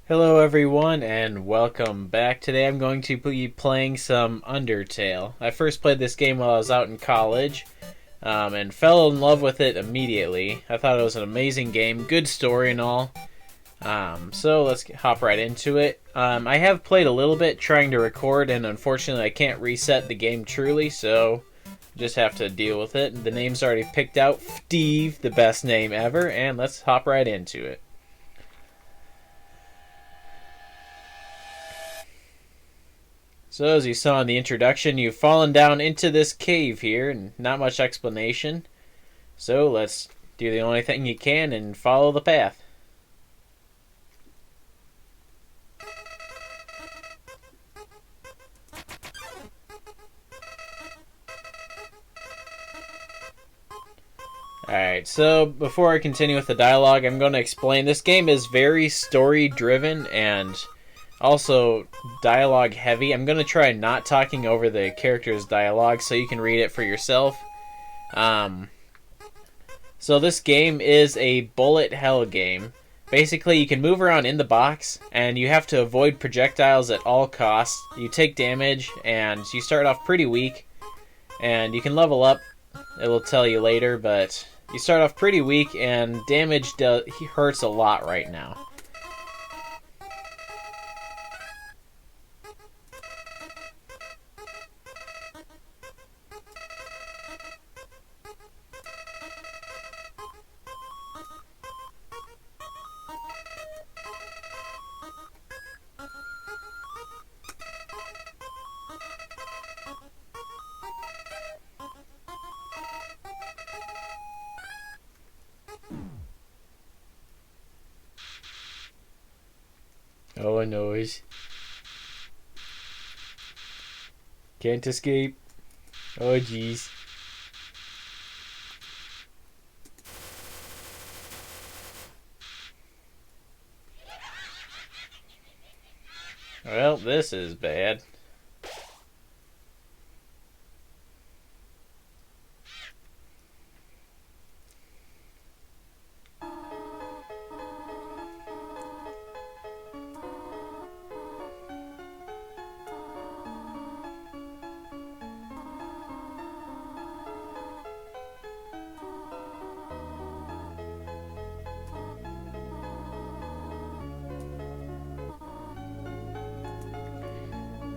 Hello everyone and welcome back. Today I'm going to be playing some Undertale. I first played this game while I was out in college and fell in love with it immediately. I thought it was an amazing game, good story and all. So let's hop right into it. I have played a little bit trying to record, and unfortunately I can't reset the game truly, so just have to deal with it. The name's already picked out, Steve, the best name ever, and let's hop right into it. So as you saw in the introduction, you've fallen down into this cave here, and not much explanation. So let's do the only thing you can and follow the path. Alright, so before I continue with the dialogue, I'm going to explain. This game is very story-driven and also dialogue heavy. I'm going to try not talking over the character's dialogue so you can read it for yourself. So this game is a bullet hell game. Basically, you can move around in the box, and you have to avoid projectiles at all costs. You take damage, and you start off pretty weak, and you can level up. It will tell you later, but you start off pretty weak, and damage hurts a lot right now. Oh, a noise. Can't escape. Oh, jeez. Well, this is bad.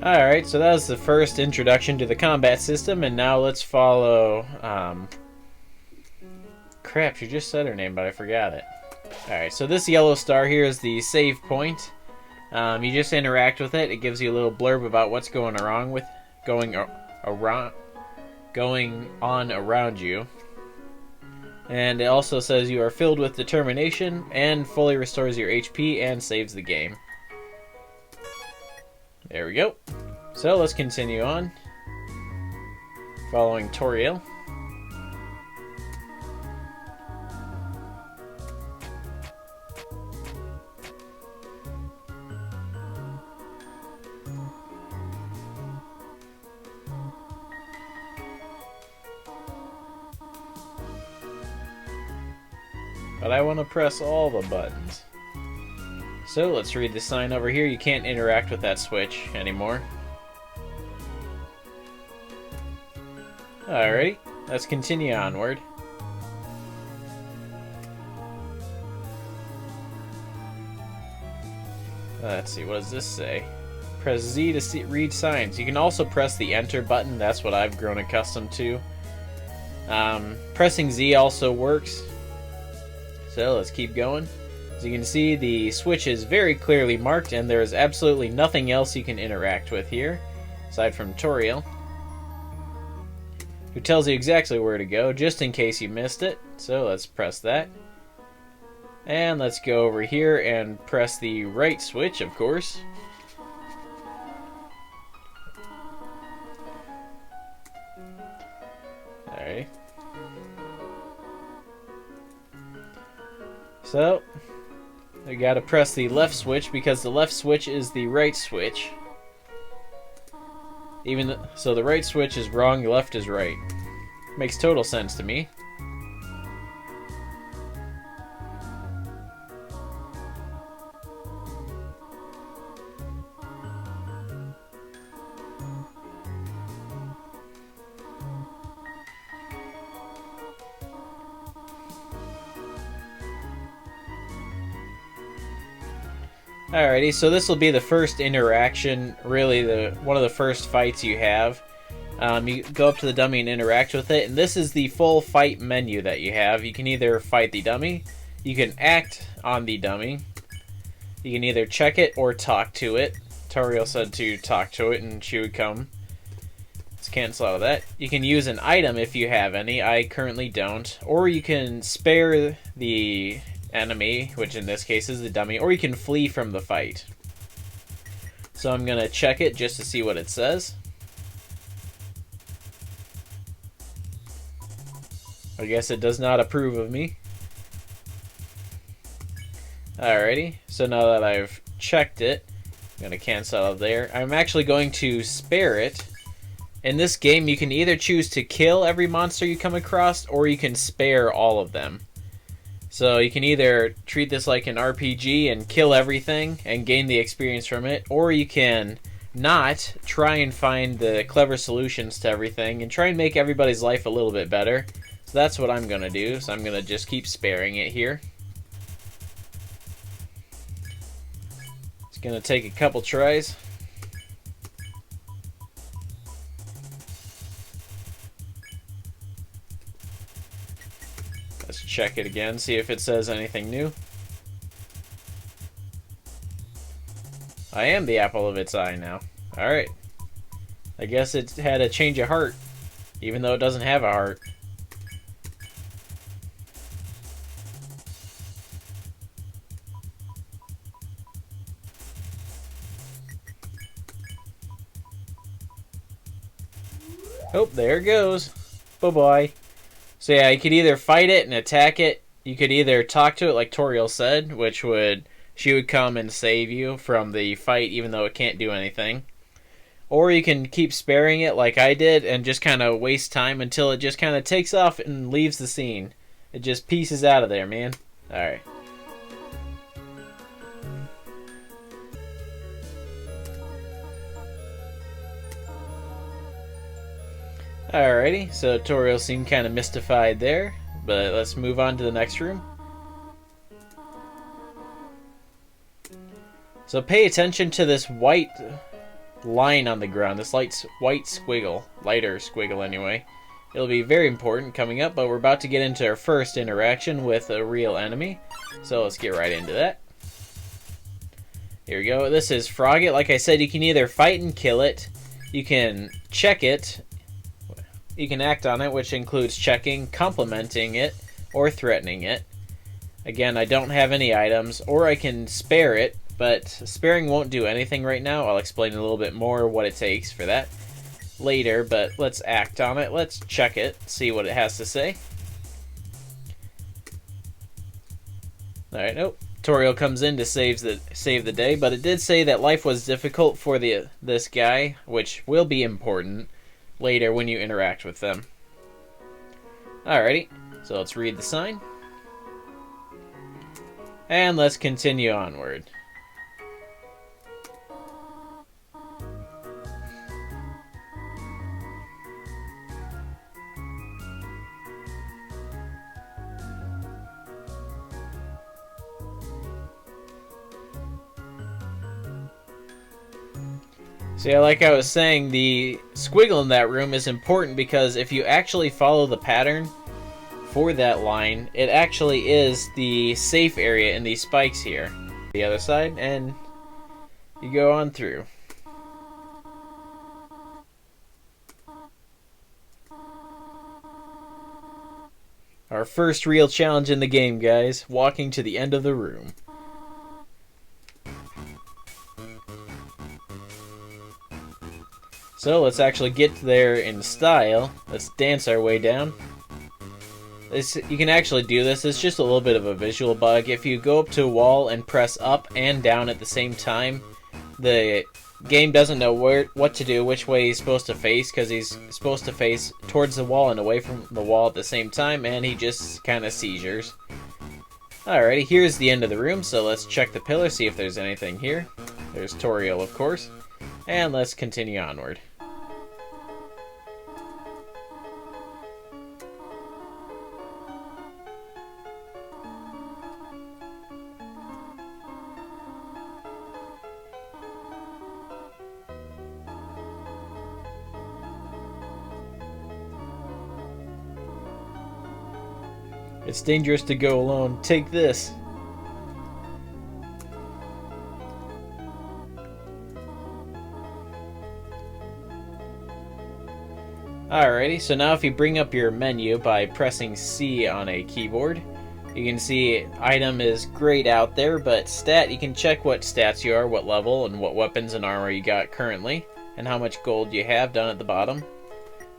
Alright, so that was the first introduction to the combat system, and now let's follow... Crap, she just said her name, but I forgot it. Alright, so this yellow star here is the save point. You just interact with it. It gives you a little blurb about what's going on around you. And it also says you are filled with determination and fully restores your HP and saves the game. There we go. So let's continue on. Following Toriel. But I want to press all the buttons. So let's read the sign over here. You can't interact with that switch anymore. Alright, let's continue onward. Let's see, what does this say? Press Z to read signs. You can also press the enter button. That's what I've grown accustomed to. Pressing Z also works. So let's keep going. As you can see, the switch is very clearly marked, and there is absolutely nothing else you can interact with here, aside from Toriel, who tells you exactly where to go, just in case you missed it. So let's press that. And let's go over here and press the right switch, of course. Alright. So, we gotta press the left switch because the left switch is the right switch. So the right switch is wrong, the left is right. Makes total sense to me. Alrighty, so this will be the first interaction, really one of the first fights you have. You go up to the dummy and interact with it, and this is the full fight menu that you have. You can either fight the dummy, you can act on the dummy, you can either check it or talk to it. Toriel said to talk to it and she would come. Let's cancel out of that. You can use an item if you have any. I currently don't. Or you can spare the enemy, which in this case is the dummy, or you can flee from the fight. So I'm going to check it just to see what it says. I guess it does not approve of me. Alrighty, so now that I've checked it, I'm going to cancel out of there. I'm actually going to spare it. In this game, you can either choose to kill every monster you come across, or you can spare all of them. So you can either treat this like an RPG and kill everything and gain the experience from it, or you can not try and find the clever solutions to everything and try and make everybody's life a little bit better. So that's what I'm going to do. So I'm going to just keep sparing it here. It's going to take a couple tries. Let's check it again, see if it says anything new. I am the apple of its eye now. Alright. I guess it had a change of heart, even though it doesn't have a heart. Oh, there it goes. Bye-bye. So yeah, you could either fight it and attack it. You could either talk to it like Toriel said, which she would come and save you from the fight even though it can't do anything. Or you can keep sparing it like I did and just kind of waste time until it just kind of takes off and leaves the scene. It just pieces out of there, man. Alright. Alrighty, so Toriel seemed kind of mystified there, but let's move on to the next room. So pay attention to this white line on the ground, this white squiggle, lighter squiggle anyway. It'll be very important coming up, but we're about to get into our first interaction with a real enemy, so let's get right into that. Here we go, this is Frogget. Like I said, you can either fight and kill it, you can check it, you can act on it, which includes checking, complimenting it, or threatening it. Again, I don't have any items, or I can spare it, but sparing won't do anything right now. I'll explain a little bit more what it takes for that later, but let's act on it. Let's check it, see what it has to say. Alright, nope. Toriel comes in to save the day, but it did say that life was difficult for this guy, which will be important later when you interact with them. Alrighty, so let's read the sign. And let's continue onward. So yeah, like I was saying, the squiggle in that room is important because if you actually follow the pattern for that line, it actually is the safe area in these spikes here. The other side, and you go on through. Our first real challenge in the game, guys. Walking to the end of the room. So let's actually get there in style. Let's dance our way down. You can actually do this. It's just a little bit of a visual bug. If you go up to a wall and press up and down at the same time, the game doesn't know what to do, which way he's supposed to face, because he's supposed to face towards the wall and away from the wall at the same time, and he just kind of seizures. Alrighty, here's the end of the room, so let's check the pillar, see if there's anything here. There's Toriel, of course. And let's continue onward. It's dangerous to go alone. Take this. Alrighty, so now if you bring up your menu by pressing C on a keyboard, you can see item is grayed out there, but stat, you can check what stats you are, what level, and what weapons and armor you got currently, and how much gold you have down at the bottom.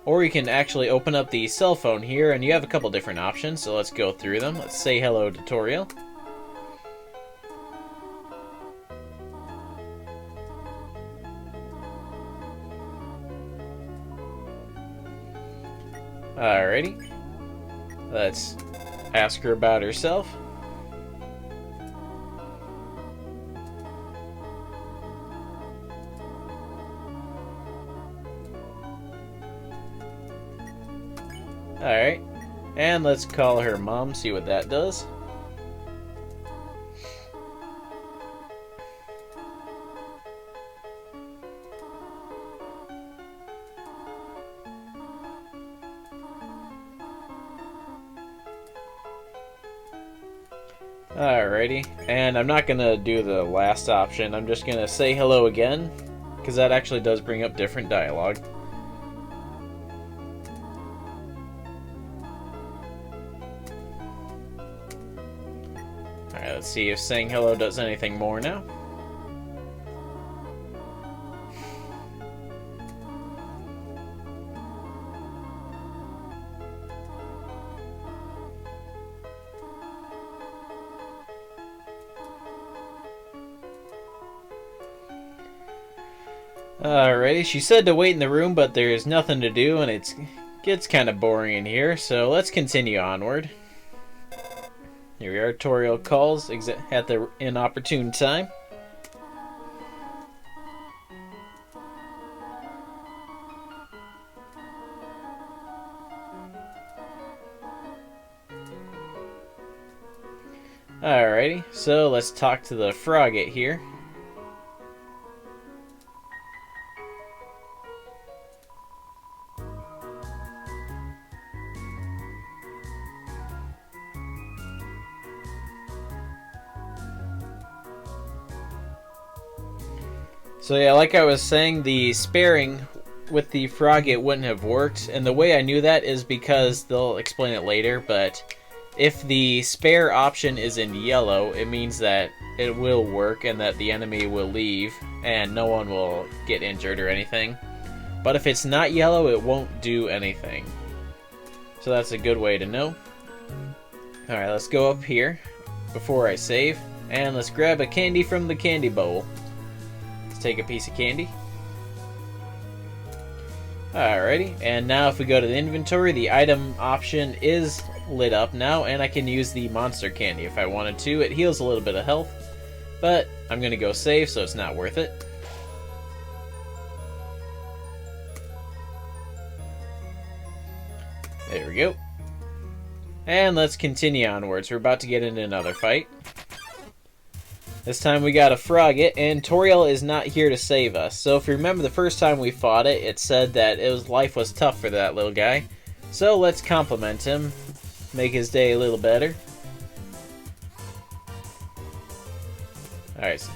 Or you can actually open up the cell phone here, and you have a couple different options, so let's go through them. Let's say hello tutorial. Alrighty, let's ask her about herself. Alright, and let's call her mom, see what that does. Alrighty, and I'm not going to do the last option, I'm just going to say hello again, because that actually does bring up different dialogue. Alright, let's see if saying hello does anything more now. Alrighty, she said to wait in the room, but there's nothing to do, and it gets kind of boring in here, so let's continue onward. Here we are, tutorial calls at the inopportune time. Alrighty, so let's talk to the frogget here. So yeah, like I was saying, the sparing with the frogget wouldn't have worked, and the way I knew that is because they'll explain it later, but if the spare option is in yellow, it means that it will work and that the enemy will leave and no one will get injured or anything. But if it's not yellow, it won't do anything. So that's a good way to know. Alright, let's go up here before I save, and let's grab a candy from the candy bowl. Let's take a piece of candy. Alrighty, and now if we go to the inventory, the item option is lit up now, and I can use the monster candy if I wanted to. It heals a little bit of health, but I'm going to go save, so it's not worth it. There we go. And let's continue onwards. We're about to get into another fight. This time we got a frogget, and Toriel is not here to save us. So if you remember the first time we fought it, it said that life was tough for that little guy. So let's compliment him, make his day a little better. Alright.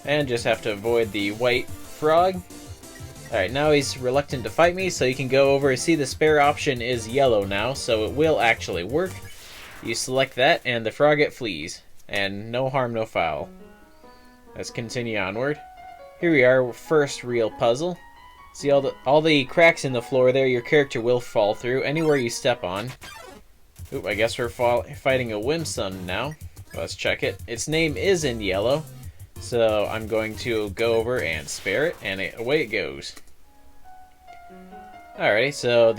And just have to avoid the white frog. Alright, now he's reluctant to fight me, so you can go over and see the spare option is yellow now, so it will actually work. You select that, and the frogget flees. And no harm, no foul. Let's continue onward. Here we are, first real puzzle. See all the cracks in the floor there, your character will fall through anywhere you step on. Oop, I guess we're fighting a Whimsun now. Let's check it. Its name is in yellow, so I'm going to go over and spare it, and away it goes. Alrighty, so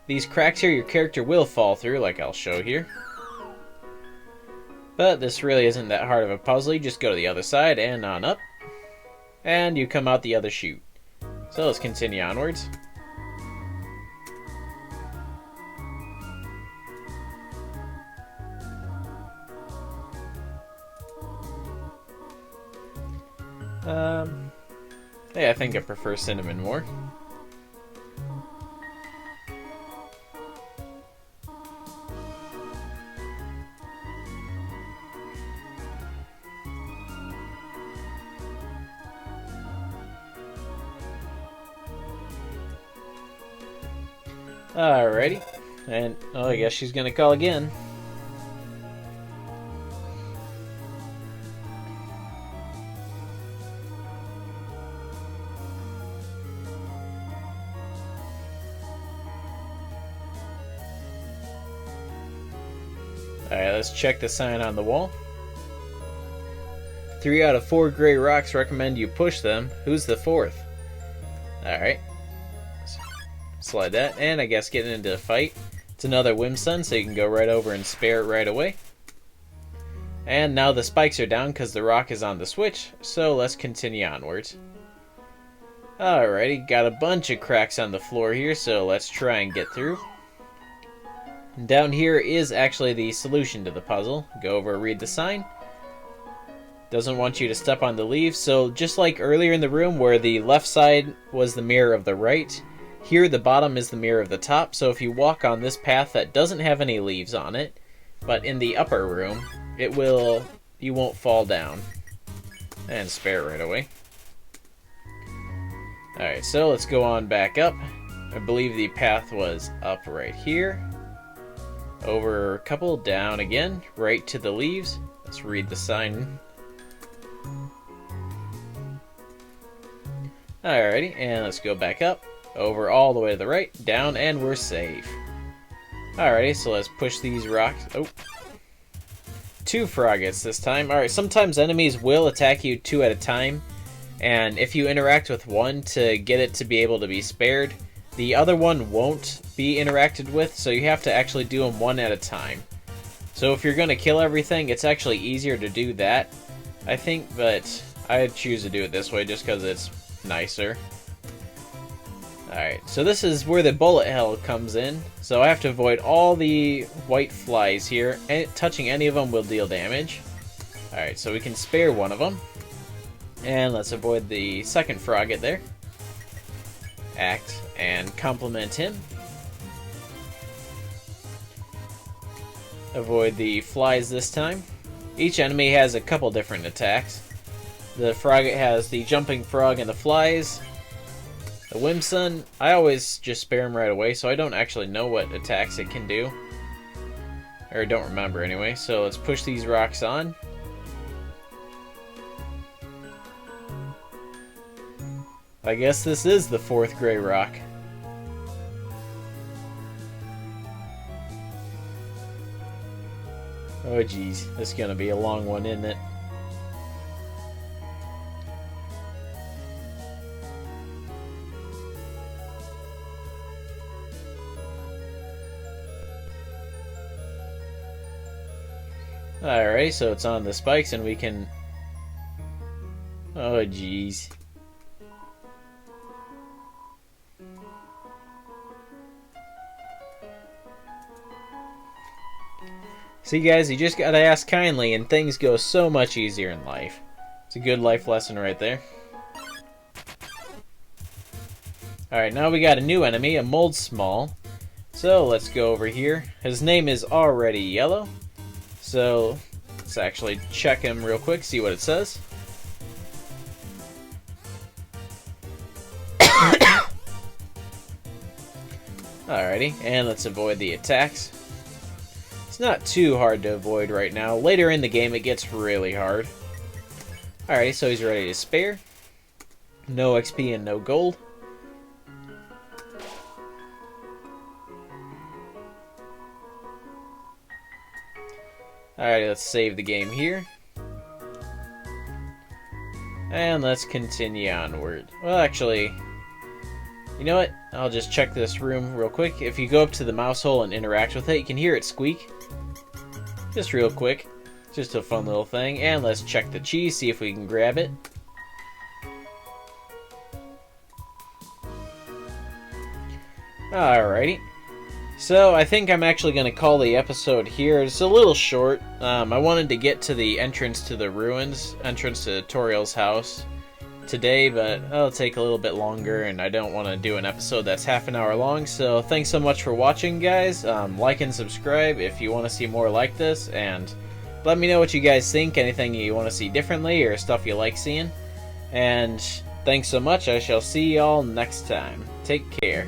these cracks here, your character will fall through, like I'll show here. But this really isn't that hard of a puzzle. You just go to the other side and on up, and you come out the other chute. So let's continue onwards. Yeah, I think I prefer cinnamon more. Alrighty. And, oh, I guess she's gonna call again. Alright, let's check the sign on the wall. 3 out of 4 gray rocks recommend you push them. Who's the 4th? Alright. Slide that, and I guess getting into a fight. It's another Whimsun, so you can go right over and spare it right away. And now the spikes are down because the rock is on the switch, so let's continue onwards. Alrighty, got a bunch of cracks on the floor here, so let's try and get through. And down here is actually the solution to the puzzle. Go over, read the sign. Doesn't want you to step on the leaves, so just like earlier in the room where the left side was the mirror of the right, here the bottom is the mirror of the top, so if you walk on this path that doesn't have any leaves on it, but in the upper room, you won't fall down. And spare right away. Alright, so let's go on back up. I believe the path was up right here. Over a couple, down again, right to the leaves. Let's read the sign. Alrighty, and let's go back up. Over all the way to the right, down, and we're safe. Alrighty, so let's push these rocks. Oh. 2 froggets this time. Alright, sometimes enemies will attack you 2 at a time. And if you interact with one to get it to be able to be spared, the other one won't be interacted with, so you have to actually do them 1 at a time. So if you're going to kill everything, it's actually easier to do that, I think, but I choose to do it this way just because it's nicer. Alright, so this is where the bullet hell comes in. So I have to avoid all the white flies here, and touching any of them will deal damage. Alright, so we can spare one of them. And let's avoid the second frogget there. Act and compliment him. Avoid the flies this time. Each enemy has a couple different attacks. The frogget has the jumping frog and the flies. The Whimsun, I always just spare him right away, so I don't actually know what attacks it can do. Or don't remember anyway, so let's push these rocks on. I guess this is the 4th gray rock. Oh geez, this is gonna be a long one, isn't it? Alright, so it's on the spikes and we can... Oh geez. See guys, you just gotta ask kindly and things go so much easier in life. It's a good life lesson right there. Alright, now we got a new enemy, a mold small. So let's go over here. His name is already yellow. So let's actually check him real quick, see what it says. Alrighty, and let's avoid the attacks. It's not too hard to avoid right now. Later in the game it gets really hard. Alrighty, so he's ready to spare. No XP and no gold. Alright, let's save the game here. And let's continue onward. Well, actually, you know what? I'll just check this room real quick. If you go up to the mouse hole and interact with it, you can hear it squeak. Just real quick. Just a fun little thing. And let's check the cheese, see if we can grab it. Alrighty. So, I think I'm actually going to call the episode here. It's a little short. I wanted to get to the entrance to the ruins, entrance to Toriel's house today, but it'll take a little bit longer, and I don't want to do an episode that's half an hour long. So, thanks so much for watching, guys. Like and subscribe if you want to see more like this, and let me know what you guys think, anything you want to see differently, or stuff you like seeing. And thanks so much. I shall see y'all next time. Take care.